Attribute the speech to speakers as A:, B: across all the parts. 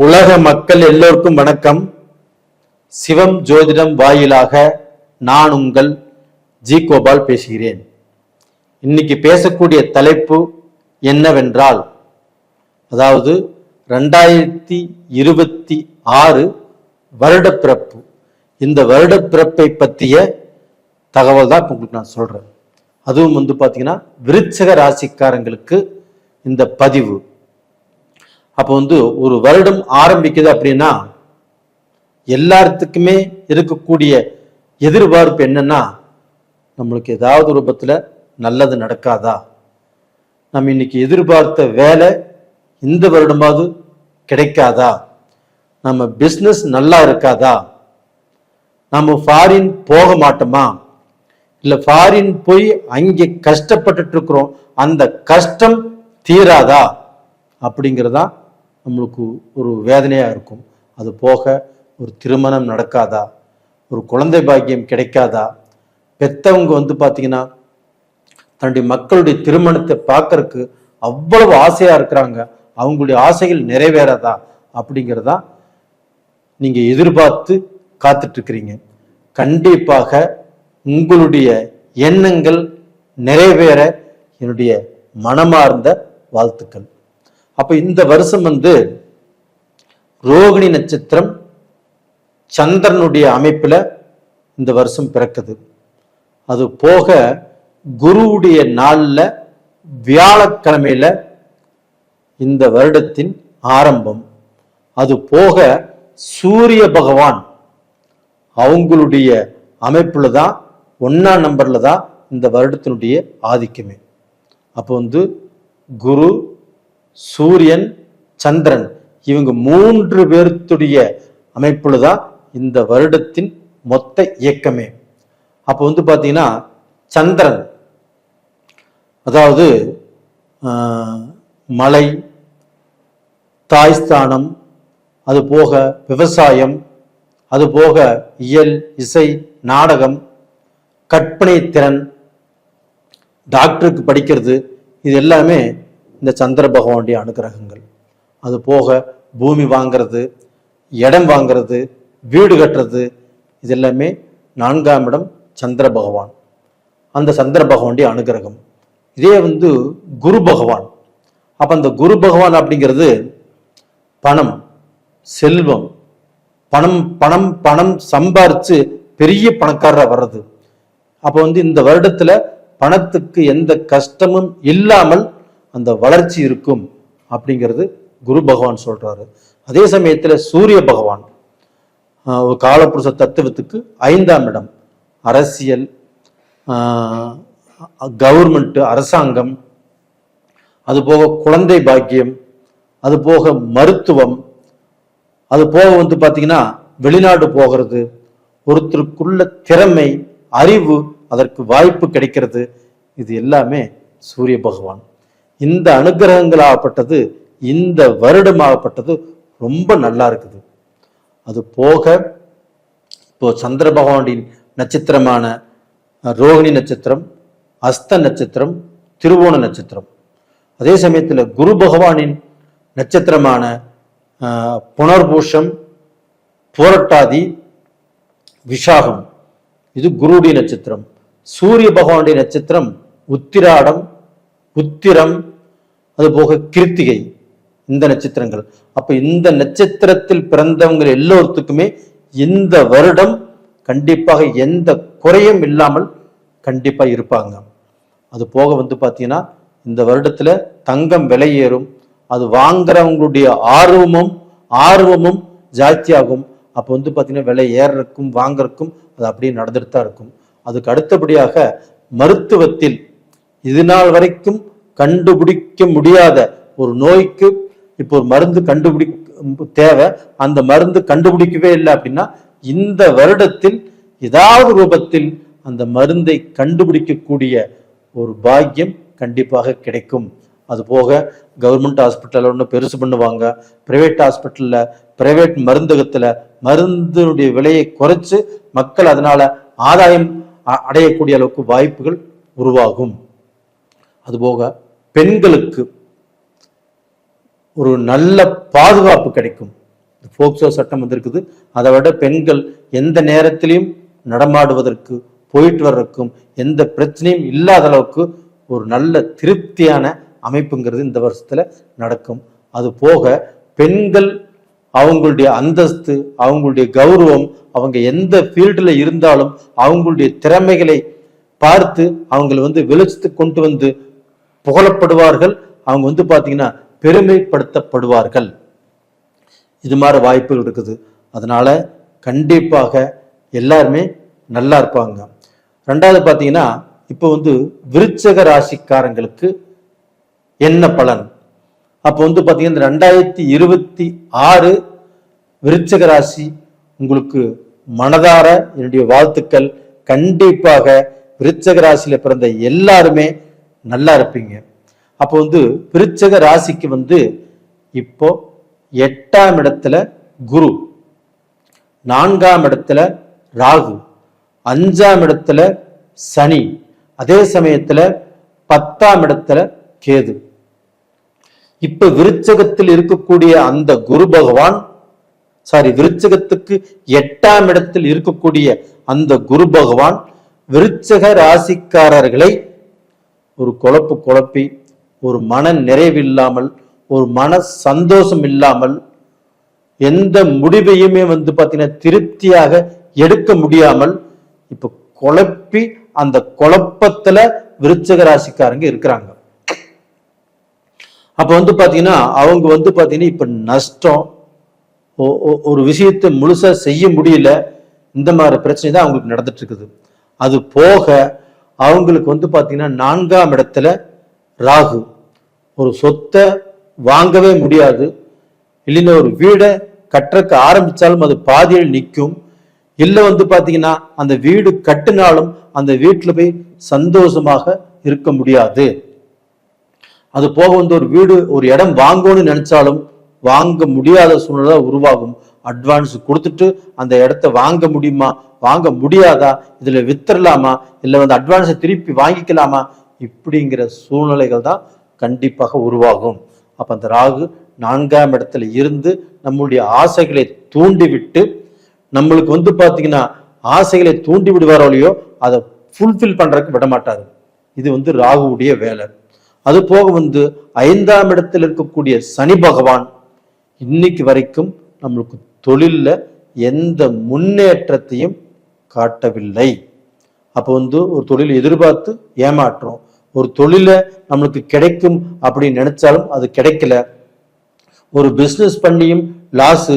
A: உலக மக்கள் எல்லோருக்கும் வணக்கம். சிவம் ஜோதிடம் வாயிலாக நான் உங்கள் ஜி கோபால் பேசுகிறேன். இன்னைக்கு பேசக்கூடிய தலைப்பு என்னவென்றால், அதாவது 2026 வருடப்பிறப்பு. இந்த வருடப்பிறப்பை பற்றிய தகவல் தான் உங்களுக்கு நான் சொல்றேன். அதுவும் பார்த்தீங்கன்னா விருச்சிக ராசிக்காரங்களுக்கு இந்த பதிவு. அப்போ ஒரு வருடம் ஆரம்பிக்குது அப்படின்னா எல்லாத்துக்குமே இருக்கக்கூடிய எதிர்பார்ப்பு என்னன்னா, நம்மளுக்கு ஏதாவது ரூபத்துல நல்லது நடக்காதா, நம்ம இன்னைக்கு எதிர்பார்த்த வேலை இந்த வருடமாவது கிடைக்காதா, நம்ம பிஸ்னஸ் நல்லா இருக்காதா, நம்ம ஃபாரின் போக மாட்டோமா, இல்ல ஃபாரின் போய் அங்கே கஷ்டப்பட்டுட்டு இருக்கிறோம், அந்த கஷ்டம் தீராதா அப்படிங்கிறதா நம்மளுக்கு ஒரு வேதனையா இருக்கும். அது போக ஒரு திருமணம் நடக்காதா, ஒரு குழந்தை பாக்கியம் கிடைக்காதா, பெத்தவங்க பார்த்தீங்கன்னா தன்னுடைய மக்களுடைய திருமணத்தை பார்க்கறதுக்கு அவ்வளவு ஆசையா இருக்கிறாங்க, அவங்களுடைய ஆசைகள் நிறைவேறாதா அப்படிங்கிறதா நீங்க எதிர்பார்த்து காத்துட்டு இருக்கிறீங்க. கண்டிப்பாக உங்களுடைய எண்ணங்கள் நிறைவேற என்னுடைய மனமார்ந்த வாழ்த்துக்கள். அப்ப இந்த வருஷம் ரோகிணி நட்சத்திரம் சந்திரனுடைய அமைப்புல இந்த வருஷம் பிறக்குது. அது போக குருவுடைய நாள்ல வியாழக்கிழமையில இந்த வருடத்தின் ஆரம்பம். அது போக சூரிய பகவான் அவங்களுடைய அமைப்புல தான் 1ஆம் நம்பர்ல தான் இந்த வருடத்தினுடைய ஆதிக்கமே. அப்போ குரு, சூரியன், சந்திரன் இவங்க 3 பேர்த்துடைய அமைப்புல தான் இந்த வருடத்தின் மொத்த இயக்கமே. அப்போ பாத்தீங்கன்னா சந்திரன் அதாவது மலை, தாய்ஸ்தானம், அது போக விவசாயம், அது போக இயல், இசை, நாடகம், கற்பனை திறன், டாக்டருக்கு படிக்கிறது, இது எல்லாமே இந்த சந்திர பகவானுடைய அனுகிரகங்கள். அது போக பூமி வாங்கிறது, இடம் வாங்கிறது, வீடு கட்டுறது, இது எல்லாமே 4ஆம் இடம் சந்திர பகவான். அந்த சந்திர பகவானுடைய அனுகிரகம். இதே குரு பகவான். அப்ப அந்த குரு பகவான் அப்படிங்கிறது பணம், செல்வம், பணம் பணம் பணம் சம்பாரிச்சு பெரிய பணக்காரரா வர்றது. அப்ப இந்த வருடத்துல பணத்துக்கு எந்த கஷ்டமும் இல்லாமல் அந்த வளர்ச்சி இருக்கும் அப்படிங்கிறது குரு பகவான் சொல்றாரு. அதே சமயத்துல சூரிய பகவான் ஒரு காலப்புருஷ தத்துவத்துக்கு 5ஆம் இடம், அரசியல், கவர்மெண்ட், அரசாங்கம், அது போக குழந்தை பாக்கியம், அது போக மருத்துவம், அது போக பாத்தீங்கன்னா வெளிநாடு போகிறது, ஒருத்தருக்குள்ள திறமை, அறிவு, அதற்கு வாய்ப்பு கிடைக்கிறது, இது எல்லாமே சூரிய பகவான். இந்த அனுகிரகங்களாகப்பட்டது இந்த வருடமாகப்பட்டது ரொம்ப நல்லா இருக்குது. அது போக இப்போ சந்திர பகவானுடைய நட்சத்திரமான ரோகிணி நட்சத்திரம், அஸ்த நட்சத்திரம், திருவோண நட்சத்திரம், அதே சமயத்தில் குரு பகவானின் நட்சத்திரமான புனர்பூஷம், புரட்டாதி, விஷாகம், இது குருடைய நட்சத்திரம். சூரிய பகவானுடைய நட்சத்திரம் உத்திராடம், உத்திரம், அது போக கிருத்திகை, இந்த நட்சத்திரங்கள். அப்ப இந்த நட்சத்திரத்தில் பிறந்தவங்க எல்லோருத்துக்குமே இந்த வருடம் கண்டிப்பாக எந்த குறையும் இல்லாமல் கண்டிப்பா இருப்பாங்க. அது போக பாத்தீங்கன்னா இந்த வருடத்துல தங்கம் விலை ஏறும், அது வாங்குறவங்களுடைய ஆர்வமும் ஜாஸ்தியாகும். அப்ப பாத்தீங்கன்னா விலை ஏறக்கும் வாங்கறக்கும் அது அப்படியே நடந்துட்டு தான் இருக்கும். அதுக்கு அடுத்தபடியாக மருத்துவத்தில் இது நாள் வரைக்கும் கண்டுபிடிக்க முடியாத ஒரு நோய்க்கு இப்போ ஒரு மருந்து தேவை, அந்த மருந்து கண்டுபிடிக்கவே இல்லை அப்படின்னா இந்த வருடத்தில் ஏதாவது ரூபத்தில் அந்த மருந்தை கண்டுபிடிக்கக்கூடிய ஒரு பாக்கியம் கண்டிப்பாக கிடைக்கும். அது போக கவர்மெண்ட் ஹாஸ்பிட்டல் ஒன்று பெருசு பண்ணுவாங்க, பிரைவேட் ஹாஸ்பிட்டல்ல, பிரைவேட் மருந்தகத்துல மருந்தினுடைய விலையை குறைச்சு மக்கள் அதனால ஆதாயம் அடையக்கூடிய அளவுக்கு வாய்ப்புகள் உருவாகும். அதுபோக பெண்களுக்கு ஒரு நல்ல பாதுகாப்பு கிடைக்கும். போக்சோ சட்டம் வந்திருக்குது. அதை விட பெண்கள் எந்த நேரத்திலையும் நடமாடுவதற்கு போயிட்டு வர்றதுக்கும் எந்த பிரச்சனையும் இல்லாத அளவுக்கு ஒரு நல்ல திருப்தியான அமைப்புங்கிறது இந்த வருஷத்துல நடக்கும். அது போக பெண்கள் அவங்களுடைய அந்தஸ்து, அவங்களுடைய கௌரவம், அவங்க எந்த ஃபீல்டுல இருந்தாலும் அவங்களுடைய திறமைகளை பார்த்து அவங்களை வெளிச்சத்துக்கு கொண்டு வந்து புகழப்படுவார்கள். அவங்க பாத்தீங்கன்னா பெருமைப்படுத்தப்படுவார்கள். இது மாதிரி வாய்ப்புகள் இருக்குது. அதனால கண்டிப்பாக எல்லாருமே நல்லா இருப்பாங்க. ரெண்டாவது பாத்தீங்கன்னா இப்போ விருச்சக ராசிக்காரங்களுக்கு என்ன பலன்? அப்போ பாத்தீங்கன்னா 2026 விருச்சக ராசி உங்களுக்கு மனதார என்னுடைய வாழ்த்துக்கள். கண்டிப்பாக விருச்சக ராசியில பிறந்த எல்லாருமே நல்லா இருப்பீங்க. அப்போ விருச்சக ராசிக்கு இப்போ 8ஆம் இடத்துல குரு, 4ஆம் இடத்துல ராகு, 5ஆம் இடத்துல சனி, அதே சமயத்துல 10ஆம் இடத்துல கேது. இப்ப விருச்சகத்தில் இருக்கக்கூடிய அந்த குரு பகவான், விருச்சகத்துக்கு 8ஆம் இடத்தில் இருக்கக்கூடிய அந்த குரு பகவான் விருச்சக ராசிக்காரர்களை ஒரு குழப்பி ஒரு மன நிறைவில்லாமல், ஒரு மன சந்தோஷம் இல்லாமல், எந்த முடிவையுமே பாத்தீங்கன்னா திருப்தியாக எடுக்க முடியாமல் இப்ப குழப்பி அந்த குழப்பத்துல விருச்சக ராசிக்காரங்க இருக்கிறாங்க. அப்ப பாத்தீங்கன்னா அவங்க பாத்தீங்கன்னா இப்ப நஷ்டம், ஒரு விஷயத்தை முழுசா செய்ய முடியல, இந்த மாதிரி பிரச்சனை தான் அவங்களுக்கு நடந்துட்டு இருக்குது. அது போக அவங்களுக்கு பாத்தீங்கன்னா 4ஆம் இடத்துல ராகு, ஒரு சொத்தை வாங்கவே முடியாது, இல்லைன்னா ஒரு வீடை கட்டுறக்கு ஆரம்பிச்சாலும் அது பாதியில் நிற்கும், இல்ல பாத்தீங்கன்னா அந்த வீடு கட்டினாலும் அந்த வீட்டுல போய் சந்தோஷமாக இருக்க முடியாது. அது போக ஒரு வீடு, ஒரு இடம் வாங்கணும்னு நினைச்சாலும் வாங்க முடியாத சூழ்நிலை உருவாகும். அட்வான்ஸ் கொடுத்துட்டு அந்த இடத்த வாங்க முடியுமா, வாங்க முடியாதா, இதுல வித்துடலாமா, இல்ல அட்வான்ஸை திருப்பி வாங்கிக்கலாமா, இப்படிங்கிற சூழ்நிலைகள் தான் கண்டிப்பாக உருவாகும். அப்ப அந்த ராகு 4ஆம் இடத்துல இருந்து நம்மளுடைய ஆசைகளை தூண்டிவிட்டு, நம்மளுக்கு பாத்தீங்கன்னா ஆசைகளை தூண்டி விடுவாரோ இல்லையோ அதை ஃபுல்ஃபில் பண்றதுக்கு விட மாட்டாரு. இது ராகுவுடைய வேலை. அது போக 5ஆம் இடத்தில் இருக்கக்கூடிய சனி பகவான் இன்னைக்கு வரைக்கும் நம்மளுக்கு தொழில்ல எந்த முன்னேற்றத்தையும் காட்டவில்லை. அப்போ ஒரு தொழில் எதிர்பார்த்து ஏமாற்றோம், ஒரு தொழில நம்மளுக்கு கிடைக்கும் அப்படின்னு நினைச்சாலும் அது கிடைக்கல, ஒரு பிசினஸ் பண்ணியும் லாஸ்,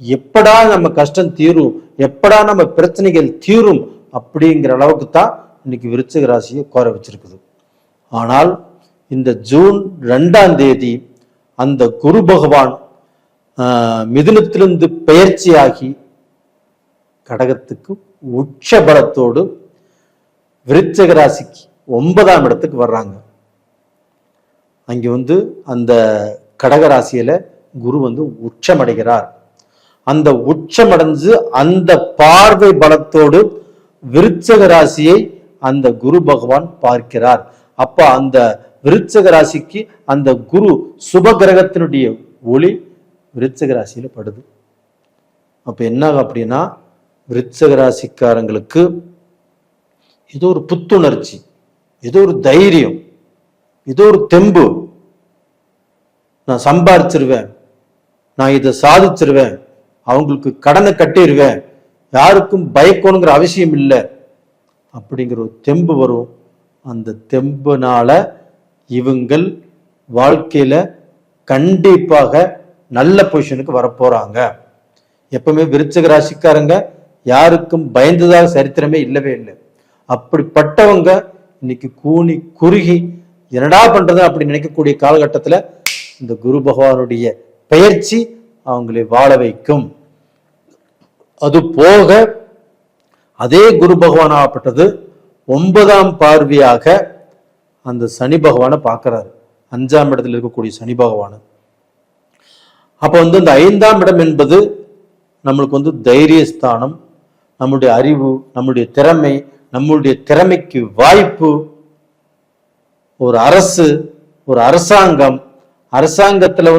A: எப்படா நம்ம கஷ்டம் தீரும், எப்படா நம்ம பிரச்சனைகள் தீரும் அப்படிங்கிற அளவுக்கு தான் இன்னைக்கு விருச்சிக ராசியை கோர வச்சிருக்குது. ஆனால் இந்த ஜூன் 2ஆம் தேதி அந்த குரு பகவான் மிதுனத்திலிருந்து பெயர்ச்சியாகி கடகத்துக்கு உச்ச பலத்தோடு விருச்சிக ராசிக்கு 9ஆம் இடத்துக்கு வர்றாங்க. அங்க அந்த கடக ராசியில குரு உச்சமடைகிறார். அந்த உச்சமடைஞ்சு அந்த பார்வை பலத்தோடு விருச்சிக ராசியை அந்த குரு பகவான் பார்க்கிறார். அப்ப அந்த விருச்சிக ராசிக்கு அந்த குரு சுப கிரகத்தினுடைய ஒளி விருச்சிக ராசியில படுது. அப்ப என்ன அப்படின்னா விருச்சிக ராசிக்காரங்களுக்கு ஏதோ ஒரு புத்துணர்ச்சி, ஏதோ ஒரு தைரியம், ஏதோ ஒரு தெம்பு, நான் சம்பாரிச்சிருவேன், நான் இதை சாதிச்சிருவேன், அவங்களுக்கு கடனை கட்டிடுவேன், யாருக்கும் பயக்கணுங்கிற அவசியம் இல்லை அப்படிங்கிற ஒரு தெம்பு வரும். அந்த தெம்புனால இவங்கள் வாழ்க்கையில கண்டிப்பாக நல்ல பொசிஷனுக்கு வரப்போறாங்க. எப்பவுமே விருச்சிக ராசிக்காரங்க யாருக்கும் பயந்ததாக சரித்திரமே இல்லவே இல்லை. அப்படிப்பட்டவங்க இன்னைக்கு கூனி குறுகி என்னடா பண்றது அப்படி நினைக்கக்கூடிய காலகட்டத்துல இந்த குரு பகவானுடைய பெயர்ச்சி அவங்களை வாழ வைக்கும். அது போக அதே குரு பகவான் ஆகப்பட்டது 9ஆம் பார்வையாக அந்த சனி பகவானை பார்க்கிறாரு, 5ஆம் இடத்துல இருக்கக்கூடிய சனி பகவான். அப்ப அந்த 5ஆம் இடம் என்பது நம்மளுக்கு தைரியஸ்தானம், நம்முடைய அறிவு, நம்முடைய திறமை, நம்முடைய திறமைக்கு வாய்ப்பு, ஒரு அரசு, ஒரு அரசாங்கம், அரசாங்கத்துல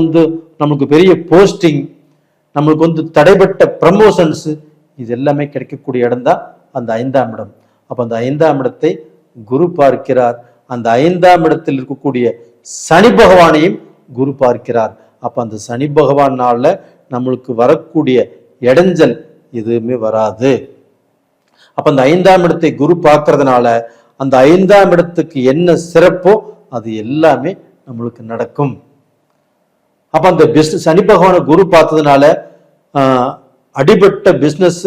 A: நமக்கு பெரிய போஸ்டிங், நம்மளுக்கு வந்து தடைப்பட்ட ப்ரமோஷன்ஸ் இது எல்லாமே கிடைக்கக்கூடிய இடம் தான் அந்த 5ஆம் இடம். அப்ப அந்த 5ஆம் இடத்தை குரு பார்க்கிறார். அந்த 5ஆம் இடத்தில் இருக்கக்கூடிய சனி பகவானையும் குரு பார்க்கிறார். அப்ப அந்த சனி பகவானால நம்மளுக்கு வரக்கூடிய இடைஞ்சல் எதுவுமே வராது. அப்ப அந்த 5ஆம் இடத்தை குரு பார்க்கறதுனால அந்த 5ஆம் இடத்துக்கு என்ன சிறப்போ அது எல்லாமே நம்மளுக்கு நடக்கும். அப்ப அந்த பிசினஸ் சனி பகவானை குரு பார்த்ததுனால அடிபட்ட பிசினஸ்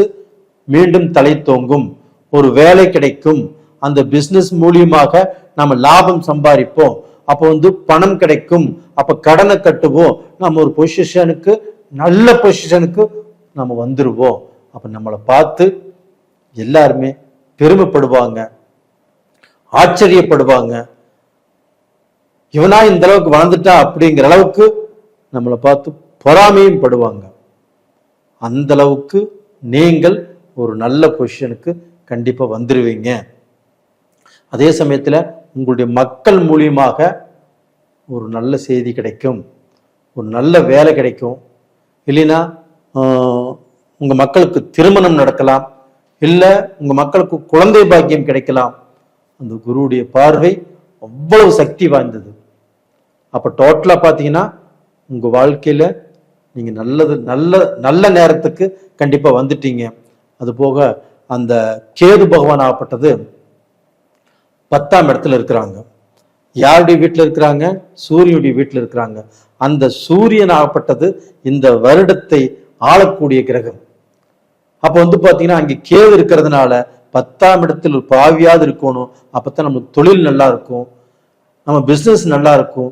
A: மீண்டும் தலை தோங்கும், ஒரு வேலை கிடைக்கும், அந்த பிசினஸ் மூலியமாக நம்ம லாபம் சம்பாதிப்போம், அப்போ வந்து பணம் கிடைக்கும், அப்ப கடனை கட்டுவோம், நம்ம ஒரு பொசிஷனுக்கு நல்ல பொசிஷனுக்கு நம்ம வந்துருவோம். அப்ப நம்மளை பார்த்து எல்லாருமே பெருமைப்படுவாங்க, ஆச்சரியப்படுவாங்க. இவனா இந்த அளவுக்கு வளர்ந்துட்டா அப்படிங்கிற அளவுக்கு நம்மளை பார்த்து பொறாமையும் படுவாங்க. அந்த அளவுக்கு நீங்கள் ஒரு நல்ல பொசிஷனுக்கு கண்டிப்பா வந்துருவீங்க. அதே சமயத்துல உங்களுடைய மக்கள் மூலியமாக ஒரு நல்ல செய்தி கிடைக்கும், ஒரு நல்ல வேலை கிடைக்கும், இல்லைன்னா உங்க மக்களுக்கு திருமணம் நடக்கலாம், இல்ல உங்க மக்களுக்கு குழந்தை பாக்கியம் கிடைக்கலாம். அந்த குருவுடைய பார்வை அவ்வளவு சக்தி வாய்ந்தது. அப்ப டோட்டலா பாத்தீங்கன்னா உங்க வாழ்க்கையில நீங்க நல்ல நேரத்துக்கு கண்டிப்பா வந்துட்டீங்க. அது போக அந்த கேது பகவான் ஆகப்பட்டது 10ஆம் இடத்துல இருக்கிறாங்க. யாருடைய வீட்டுல இருக்கிறாங்க? சூரியனுடைய வீட்டுல இருக்கிறாங்க. அந்த சூரியன் ஆகப்பட்டது இந்த வருடத்தை ஆளக்கூடிய கிரகம். அப்ப வந்து பாத்தீங்கன்னா அங்க கேது இருக்கிறதுனால 10ஆம் இடத்தில் ஒரு பாவியாவது இருக்கணும். அப்பதான் நம்மளுக்கு தொழில் நல்லா இருக்கும், நம்ம பிசினஸ் நல்லா இருக்கும்,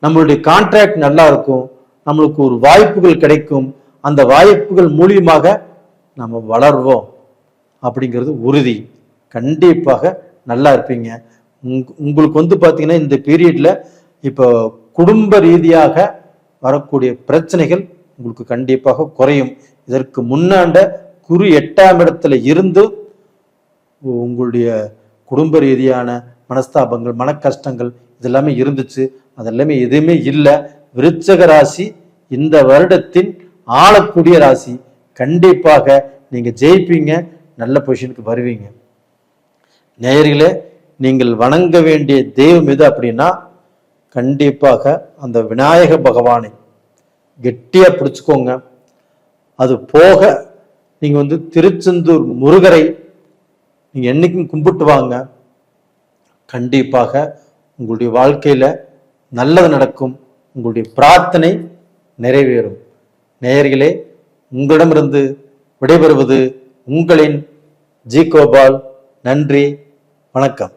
A: நம்மளுடைய கான்ட்ராக்ட் நல்லா இருக்கும், நம்மளுக்கு ஒரு வாய்ப்புகள் கிடைக்கும், அந்த வாய்ப்புகள் மூலியமாக நம்ம வளர்வோம் அப்படிங்கிறது உறுதி. கண்டிப்பாக நல்லா இருப்பீங்க. உங்களுக்கு வந்து பாத்தீங்கன்னா இந்த பீரியட்ல இப்போ குடும்ப ரீதியாக வரக்கூடிய பிரச்சனைகள் உங்களுக்கு கண்டிப்பாக குறையும். இதற்கு முன்னாண்ட குரு 8ஆம் இடத்துல இருந்து உங்களுடைய குடும்ப ரீதியான மனஸ்தாபங்கள், மன கஷ்டங்கள் இதெல்லாமே இருந்துச்சு. அதெல்லாமே எதுவுமே இல்லை. விருச்சக ராசி இந்த வருடத்தின் ஆளக்கூடிய ராசி. கண்டிப்பாக நீங்க ஜெயிப்பீங்க, நல்ல பொசிஷனுக்கு வருவீங்க. நேயர்களே, நீங்கள் வணங்க வேண்டிய தெய்வம் எது அப்படின்னா கண்டிப்பாக அந்த விநாயக பகவானை கெட்டியா பிடிச்சுக்கோங்க. அது போக நீங்க வந்து திருச்செந்தூர் முருகரை நீங்க என்னைக்கும் கும்பிட்டு வாங்க. கண்டிப்பாக உங்களுடைய வாழ்க்கையில நல்லது நடக்கும், உங்களுடைய பிரார்த்தனை நிறைவேறும். நேயர்களே, உங்களிடமிருந்து விடைபெறுவது உங்களின் ஜி கோபால். நன்றி, வணக்கம்.